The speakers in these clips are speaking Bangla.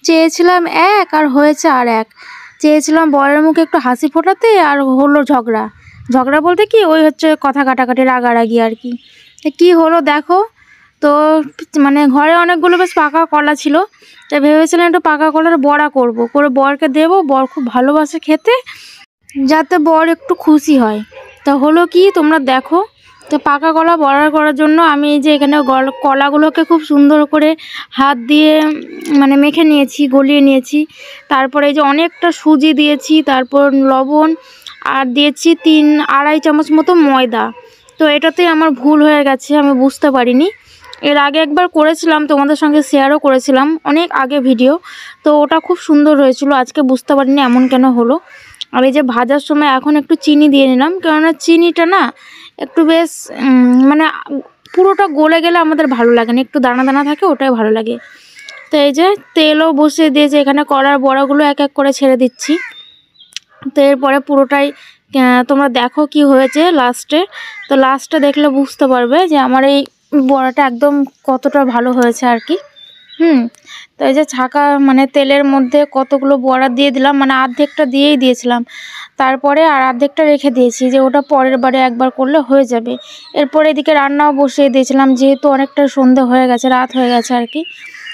চেয়েছিলাম এক আর হয়েছে আর এক। চেয়েছিলাম বরের মুখে একটু হাসি ফোটাতে, আর হলো ঝগড়া। ঝগড়া বলতে কি, ওই হচ্ছে কথা কাটাকাটি, রাগারাগি আর কি। কি হলো দেখো তো। মানে ঘরে অনেকগুলো বেশ পাকা কলা ছিল, তো ভেবেছিলাম একটু পাকা কলার বড়া করব, করে বরকে দেবো। বর খুব ভালোবাসে খেতে, যাতে বর একটু খুশি হয়। তা হলো কি তোমরা দেখো। তো পাকা কলা বড়া করার জন্য আমি এই যে এখানে কলাগুলোকে খুব সুন্দর করে হাত দিয়ে মানে মেখে নিয়েছি, গলিয়ে নিয়েছি। তারপরে এই যে অনেকটা সুজি দিয়েছি, তারপর লবণ, আর দিয়েছি 3-2.5 চামচ মতো ময়দা। তো এটাতেই আমার ভুল হয়ে গেছে, আমি বুঝতে পারিনি। এর আগে একবার করেছিলাম, তোমাদের সঙ্গে শেয়ারও করেছিলাম অনেক আগে ভিডিও, তো ওটা খুব সুন্দর হয়েছিল। আজকে বুঝতে পারিনি এমন কেন হলো। আর এই যে ভাজার সময় এখন একটু চিনি দিয়ে নিলাম, কেননা চিনিটা না একটু বেশ মানে পুরোটা গলে গেলে আমাদের ভালো লাগে না, একটু দানা দানা থাকে, ওটাই ভালো লাগে। তো এই যে তেলও বসিয়ে দিয়েছে, এখানে কলার বড়াগুলো এক এক করে ছেড়ে দিচ্ছি। তো এরপরে পুরোটাই তোমরা দেখো কি হয়েছে লাস্টে। তো লাস্টে দেখলে বুঝতে পারবে যে আমার এই বড়াটা একদম কতটা ভালো হয়েছে আর কি। তো এই যে ছাকা মানে তেলের মধ্যে কতগুলো বড়া দিয়ে দিলাম, মানে অর্ধেকটা দিয়েই দিয়েছিলাম, তারপরে আর অর্ধেকটা রেখে দিয়েছি যে ওটা পরের বারে একবার করলে হয়ে যাবে। এরপরে এদিকে রান্নাও বসিয়ে দিয়েছিলাম, যেহেতু অনেকটা সন্ধে হয়ে গেছে, রাত হয়ে গেছে আর কি।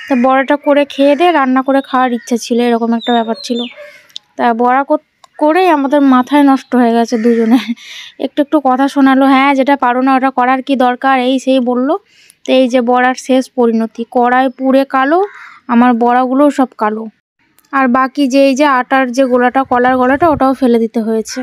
তো বড়াটা করে খেয়ে দিয়ে রান্না করে খাওয়ার ইচ্ছা ছিল, এরকম একটা ব্যাপার ছিল। তা বড়া করেই আমাদের মাথায় নষ্ট হয়ে গেছে দুজনে। একটু একটু কথা শোনালো, হ্যাঁ যেটা পারো না ওটা করার কি দরকার, এই সেই বললো। তো এই যে বড়ার শেষ পরিণতি, কড়াই পুড়ে কালো, আমার বড়াগুলোও সব কালো। আর বাকি যে এই যে আটার যে গোলাটা, কলার গোলাটা, ওটাও ফেলে দিতে হয়েছে।